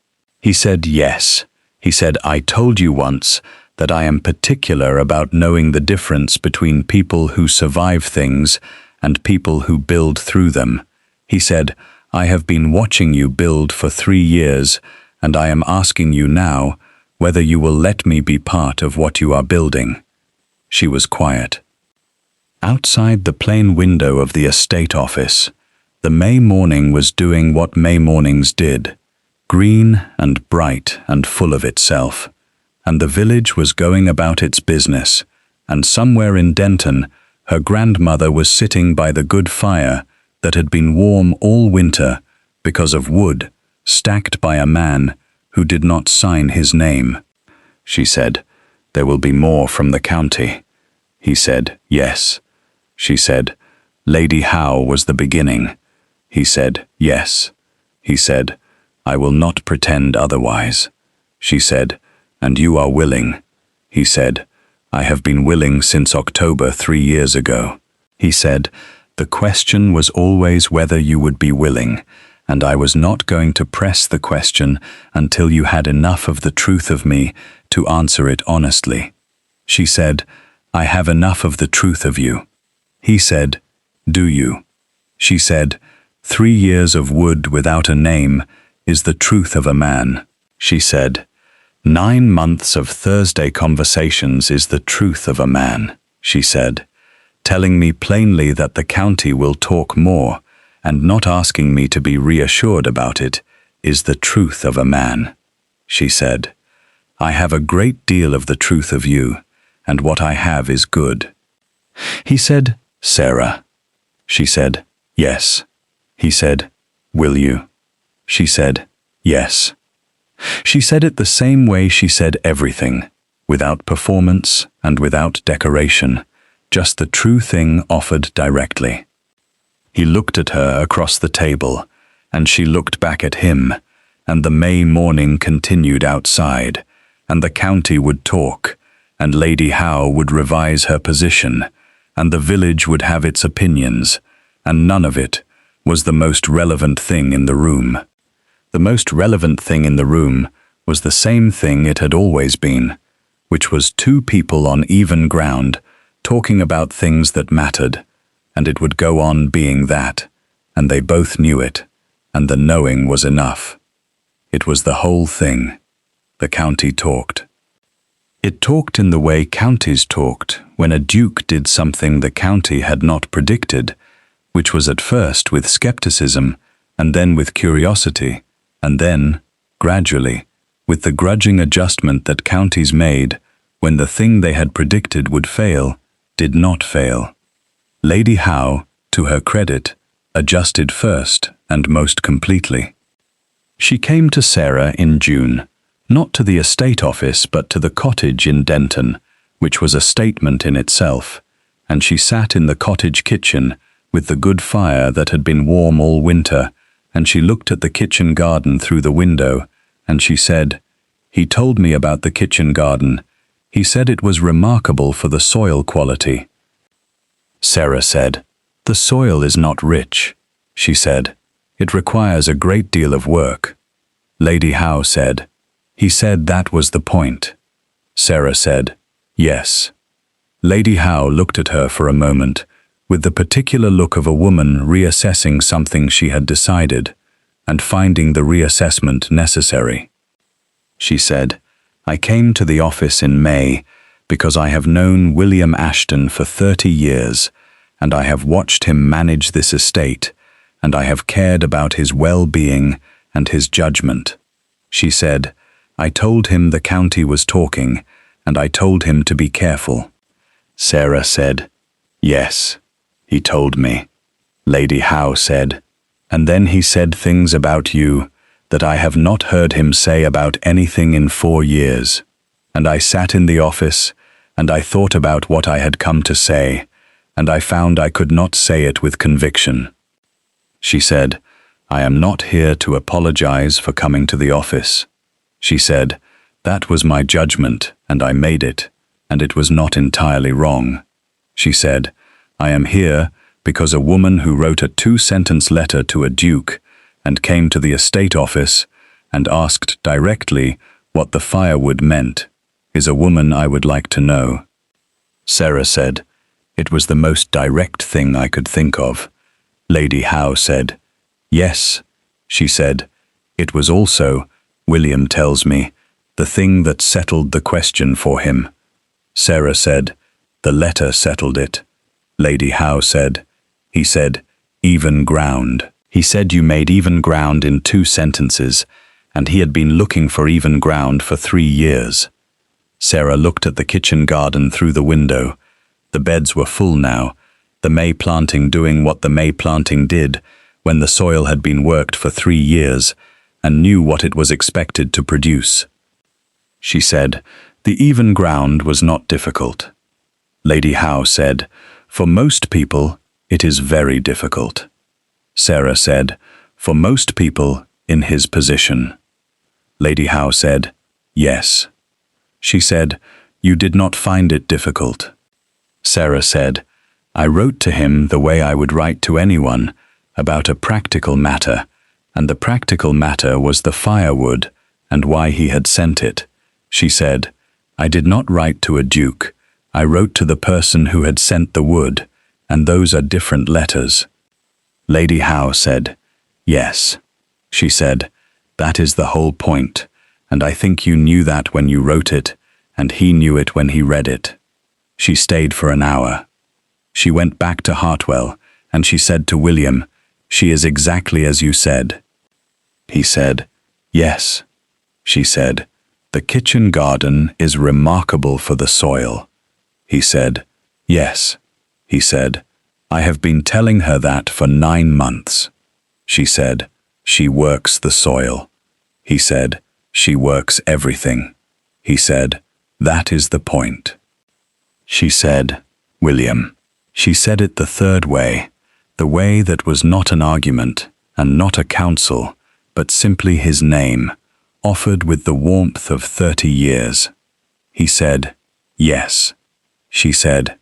He said, yes. He said, I told you once that I am particular about knowing the difference between people who survive things and people who build through them. He said, I have been watching you build for 3 years, and I am asking you now whether you will let me be part of what you are building. She was quiet. Outside the plain window of the estate office, the May morning was doing what May mornings did, green and bright and full of itself, and the village was going about its business, and somewhere in Denton, her grandmother was sitting by the good fire that had been warm all winter because of wood stacked by a man who did not sign his name. She said, there will be more from the county. He said, yes. She said, Lady Howe was the beginning. He said, yes. He said, I will not pretend otherwise. She said, and you are willing. He said, I have been willing since October 3 years ago. He said, the question was always whether you would be willing, and I was not going to press the question until you had enough of the truth of me to answer it honestly. She said, I have enough of the truth of you. He said, do you? She said, 3 years of wood without a name is the truth of a man. She said, 9 months of Thursday conversations is the truth of a man. She said, telling me plainly that the county will talk more and not asking me to be reassured about it is the truth of a man. She said, I have a great deal of the truth of you, and what I have is good. He said, Sarah. She said, yes. He said, will you? She said, yes. She said it the same way she said everything, without performance and without decoration, just the true thing offered directly. He looked at her across the table, and she looked back at him, and the May morning continued outside, and the county would talk, and Lady Howe would revise her position, and the village would have its opinions, and none of it was the most relevant thing in the room. The most relevant thing in the room was the same thing it had always been, which was two people on even ground talking about things that mattered, and it would go on being that, and they both knew it, and the knowing was enough. It was the whole thing. The county talked. It talked in the way counties talked when a duke did something the county had not predicted, which was at first with skepticism, and then with curiosity, and then, gradually, with the grudging adjustment that counties made when the thing they had predicted would fail, did not fail. Lady Howe, to her credit, adjusted first and most completely. She came to Sarah in June, not to the estate office but to the cottage in Denton, which was a statement in itself, and she sat in the cottage kitchen with the good fire that had been warm all winter, and she looked at the kitchen garden through the window, and she said, "He told me about the kitchen garden. He said it was remarkable for the soil quality." Sarah said, "The soil is not rich," she said. "It requires a great deal of work." Lady Howe said, "He said that was the point." Sarah said, "Yes." Lady Howe looked at her for a moment, with the particular look of a woman reassessing something she had decided, and finding the reassessment necessary. She said, "I came to the office in May because I have known William Ashton for 30 years, and I have watched him manage this estate, and I have cared about his well-being and his judgment." She said, "I told him the county was talking, and I told him to be careful." Sarah said, "Yes, he told me." Lady Howe said, "And then he said things about you that I have not heard him say about anything in 4 years. And I sat in the office, and I thought about what I had come to say, and I found I could not say it with conviction." She said, "I am not here to apologize for coming to the office." She said, "That was my judgment, and I made it, and it was not entirely wrong." She said, "I am here because a woman who wrote a 2-sentence letter to a duke and came to the estate office and asked directly what the firewood meant is a woman I would like to know." Sarah said, "It was the most direct thing I could think of." Lady Howe said, "Yes," she said, "it was also, William tells me, the thing that settled the question for him." Sarah said, "The letter settled it." Lady Howe said, "He said, even ground. He said you made even ground in 2 sentences, and he had been looking for even ground for 3 years." Sarah looked at the kitchen garden through the window. The beds were full now, the May planting doing what the May planting did when the soil had been worked for 3 years and knew what it was expected to produce. She said, "The even ground was not difficult." Lady Howe said, "For most people, it is very difficult." Sarah said, "For most people in his position." Lady Howe said, "Yes." She said, "You did not find it difficult." Sarah said, "I wrote to him the way I would write to anyone about a practical matter, and the practical matter was the firewood and why he had sent it." She said, "I did not write to a duke. I wrote to the person who had sent the wood, and those are different letters." Lady Howe said, "Yes." She said, "That is the whole point, and I think you knew that when you wrote it, and he knew it when he read it." She stayed for an hour. She went back to Hartwell, and she said to William, "She is exactly as you said." He said, "Yes." She said, "The kitchen garden is remarkable for the soil." He said, "Yes." He said, "I have been telling her that for 9 months." She said, "She works the soil." He said, "She works everything." He said, "That is the point." She said, "William." She said it the third way, the way that was not an argument and not a counsel, but simply his name, offered with the warmth of 30 years. He said, "Yes." She said,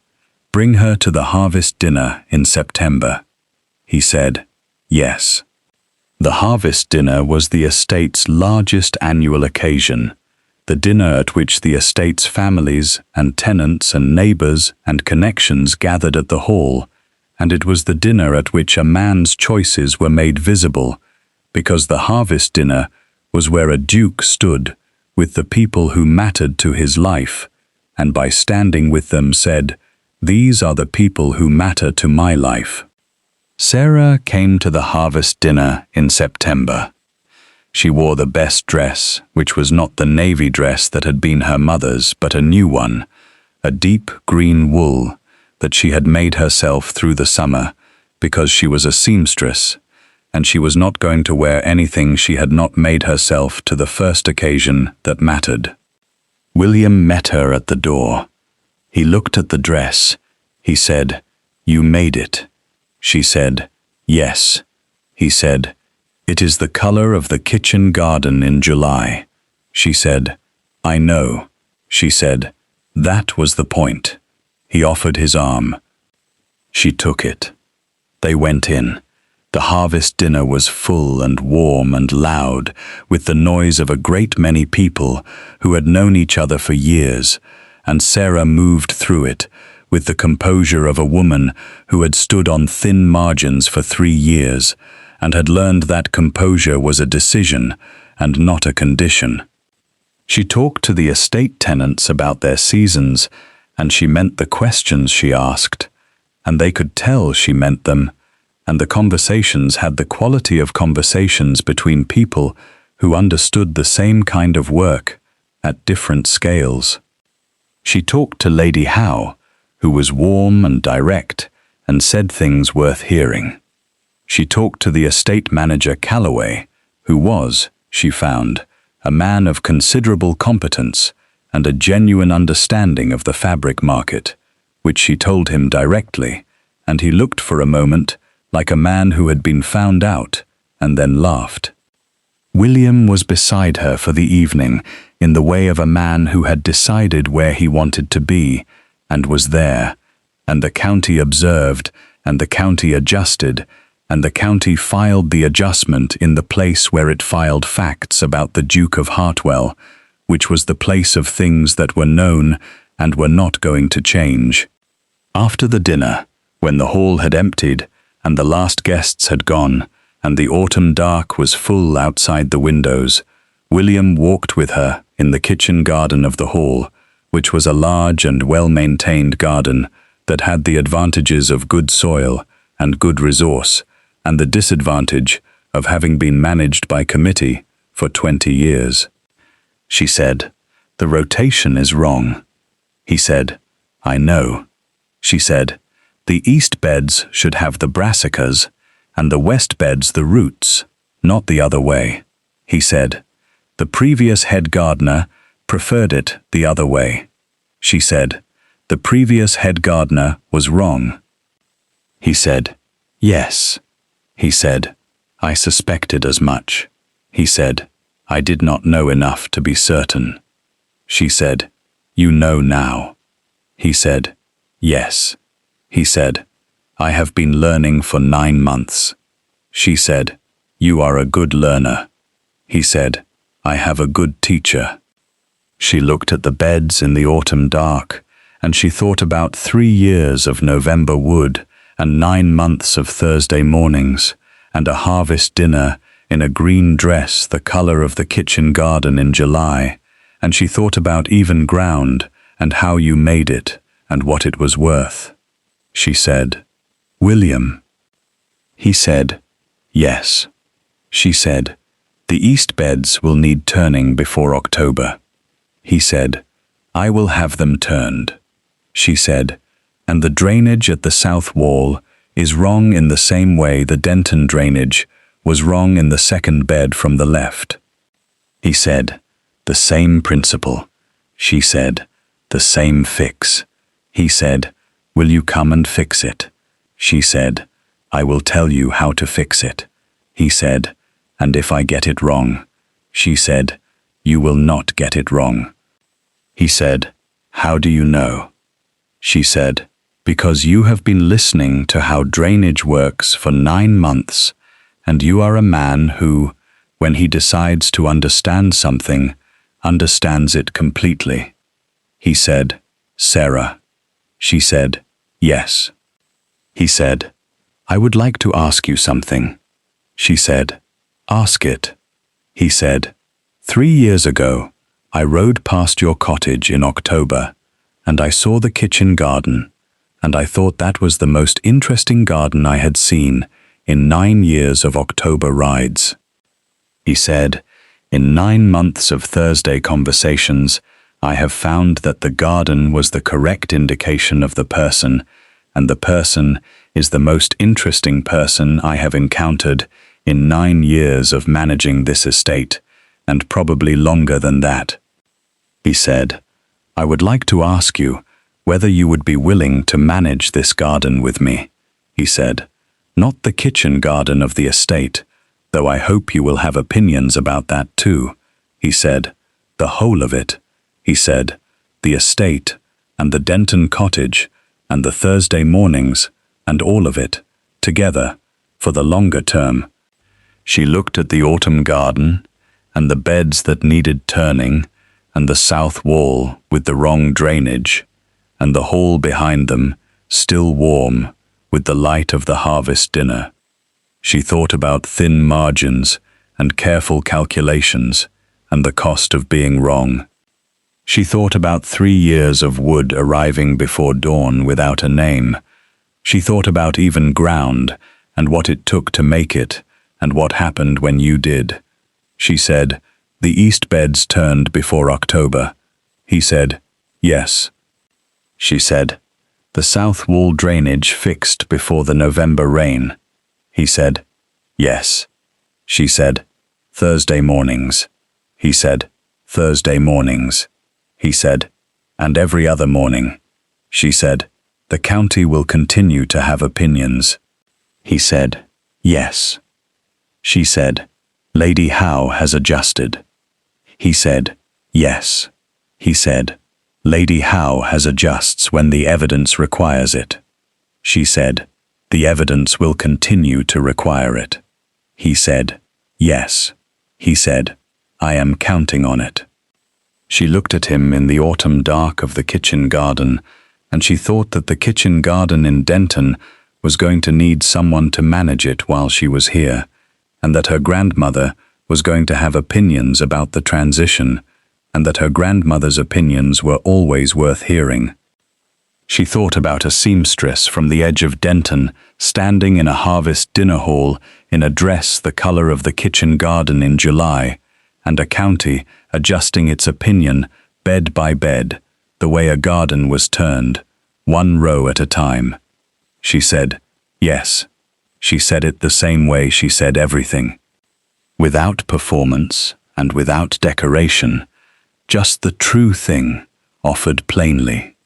"Bring her to the harvest dinner in September." He said, "Yes." The harvest dinner was the estate's largest annual occasion, the dinner at which the estate's families and tenants and neighbors and connections gathered at the hall, and it was the dinner at which a man's choices were made visible, because the harvest dinner was where a duke stood with the people who mattered to his life, and by standing with them said, "These are the people who matter to my life." Sarah came to the harvest dinner in September. She wore the best dress, which was not the navy dress that had been her mother's, but a new one, a deep green wool that she had made herself through the summer because she was a seamstress, and she was not going to wear anything she had not made herself to the first occasion that mattered. William met her at the door. He looked at the dress. He said, "You made it." She said, "Yes." He said, "It is the color of the kitchen garden in July." She said, "I know." She said, "That was the point." He offered his arm. She took it. They went in. The harvest dinner was full and warm and loud, with the noise of a great many people who had known each other for years, and Sarah moved through it with the composure of a woman who had stood on thin margins for 3 years and had learned that composure was a decision and not a condition. She talked to the estate tenants about their seasons, and she meant the questions she asked, and they could tell she meant them, and the conversations had the quality of conversations between people who understood the same kind of work at different scales. She talked to Lady Howe, who was warm and direct and said things worth hearing. She talked to the estate manager Calloway, who was, she found, a man of considerable competence and a genuine understanding of the fabric market, which she told him directly, and he looked for a moment like a man who had been found out and then laughed. William was beside her for the evening in the way of a man who had decided where he wanted to be and was there, and the county observed, and the county adjusted, and the county filed the adjustment in the place where it filed facts about the Duke of Hartwell, which was the place of things that were known and were not going to change. After the dinner, when the hall had emptied, and the last guests had gone, and the autumn dark was full outside the windows, William walked with her in the kitchen garden of the hall, which was a large and well-maintained garden that had the advantages of good soil and good resource, and the disadvantage of having been managed by committee for 20 years. She said, "The rotation is wrong." He said, "I know." She said, "The east beds should have the brassicas, and the west beds the roots, not the other way." He said, "The previous head gardener preferred it the other way." She said, "The previous head gardener was wrong." He said, "Yes." He said, "I suspected as much." He said, "I did not know enough to be certain." She said, "You know now." He said, "Yes." He said, "I have been learning for 9 months." She said, "You are a good learner." He said, "I have a good teacher." She looked at the beds in the autumn dark, and she thought about 3 years of November wood and 9 months of Thursday mornings, and a harvest dinner in a green dress the color of the kitchen garden in July, and she thought about even ground and how you made it and what it was worth. She said, "William." He said, "Yes." She said, "The east beds will need turning before October." He said, "I will have them turned." She said, "And the drainage at the south wall is wrong in the same way the Denton drainage was wrong in the second bed from the left." He said, "The same principle." She said, "The same fix." He said, "Will you come and fix it?" She said, "I will tell you how to fix it." He said, "And if I get it wrong?" She said, You will not get it wrong. He said, How do you know? She said, Because you have been listening to how drainage works for 9 months, and you are a man who, when he decides to understand something, understands it completely. He said, Sarah. She said, Yes. He said, I would like to ask you something. She said, Ask it. He said, 3 years ago, I rode past your cottage in October, and I saw the kitchen garden, and I thought that was the most interesting garden I had seen in 9 years of October rides. He said, In 9 months of Thursday conversations, I have found that the garden was the correct indication of the person, and the person is the most interesting person I have encountered in 9 years of managing this estate, and probably longer than that. He said, I would like to ask you whether you would be willing to manage this garden with me. He said, Not the kitchen garden of the estate, though I hope you will have opinions about that too. He said, The whole of it. He said, The estate, and the Denton cottage, and the Thursday mornings, and all of it, together, for the longer term. She looked at the autumn garden, and the beds that needed turning, and the south wall with the wrong drainage, and the hall behind them, still warm, with the light of the harvest dinner. She thought about thin margins and careful calculations, and the cost of being wrong. She thought about 3 years of wood arriving before dawn without a name. She thought about even ground, and what it took to make it, and what happened when you did. She said, The east beds turned before October. He said, Yes. She said, The south wall drainage fixed before the November rain. He said, Yes. She said, Thursday mornings. He said, Thursday mornings. He said, And every other morning. She said, The county will continue to have opinions. He said, Yes. She said, Lady Howe has adjusted. He said, Yes. He said, Lady Howe has adjusts when the evidence requires it. She said, The evidence will continue to require it. He said, Yes. He said, I am counting on it. She looked at him in the autumn dark of the kitchen garden, and she thought that the kitchen garden in Denton was going to need someone to manage it while she was here, and that her grandmother was going to have opinions about the transition, and that her grandmother's opinions were always worth hearing. She thought about a seamstress from the edge of Denton standing in a harvest dinner hall in a dress the color of the kitchen garden in July, and a county adjusting its opinion bed by bed, the way a garden was turned, 1 row at a time. She said, Yes. She said it the same way she said everything. Without performance and without decoration, just the true thing, offered plainly.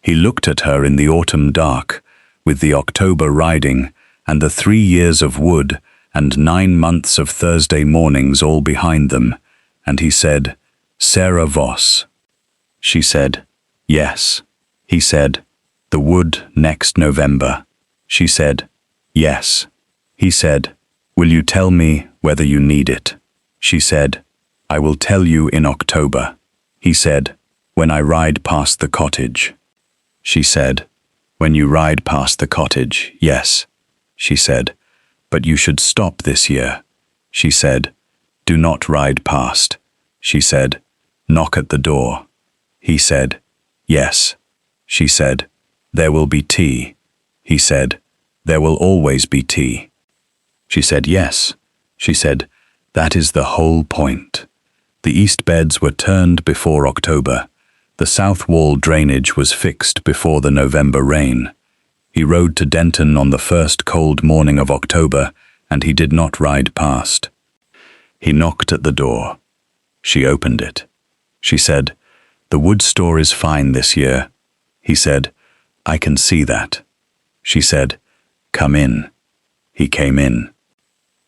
He looked at her in the autumn dark, with the October riding and the 3 years of wood and 9 months of Thursday mornings all behind them, and he said, Sarah Voss. She said, Yes. He said, The wood next November. She said, Yes. He said, Will you tell me whether you need it? She said, I will tell you in October. He said, When I ride past the cottage. She said, When you ride past the cottage, yes. She said, But you should stop this year. She said, Do not ride past. She said, Knock at the door. He said, Yes. She said, There will be tea. He said, There will always be tea. She said, Yes. She said, That is the whole point. The east beds were turned before October. The south wall drainage was fixed before the November rain. He rode to Denton on the first cold morning of October, and he did not ride past. He knocked at the door. She opened it. She said, The wood store is fine this year. He said, I can see that. She said, Come in. He came in.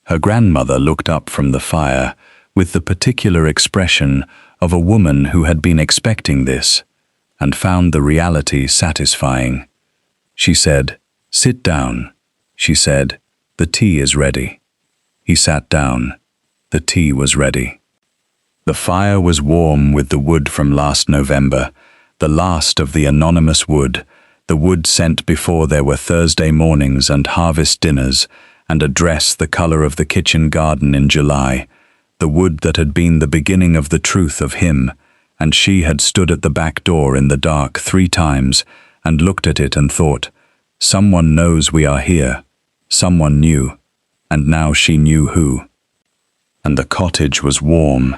Her grandmother looked up from the fire with the particular expression of a woman who had been expecting this and found the reality satisfying. She said, "Sit down." She said, "The tea is ready." He sat down. The tea was ready. The fire was warm with the wood from last November, the last of the anonymous wood, the wood sent before there were Thursday mornings and harvest dinners, and a dress the color of the kitchen garden in July, the wood that had been the beginning of the truth of him, and she had stood at the back door in the dark 3 times and looked at it and thought, "Someone knows we are here." Someone knew, and now she knew who. And the cottage was warm,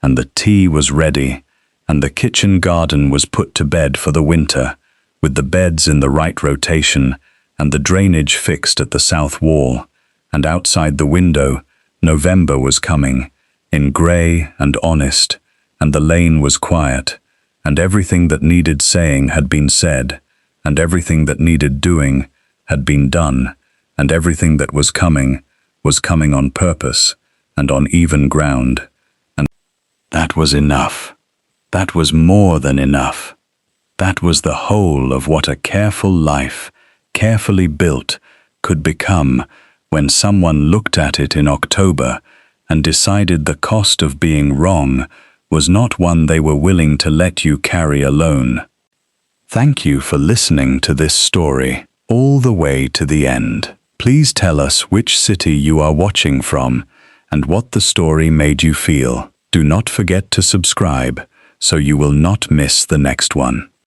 and the tea was ready, and the kitchen garden was put to bed for the winter, with the beds in the right rotation and the drainage fixed at the south wall, and outside the window, November was coming, in grey and honest, and the lane was quiet, and everything that needed saying had been said, and everything that needed doing had been done, and everything that was coming on purpose and on even ground. And that was enough. That was more than enough. That was the whole of what a careful life, carefully built, could become when someone looked at it in October and decided the cost of being wrong was not one they were willing to let you carry alone. Thank you for listening to this story all the way to the end. Please tell us which city you are watching from and what the story made you feel. Do not forget to subscribe so you will not miss the next one.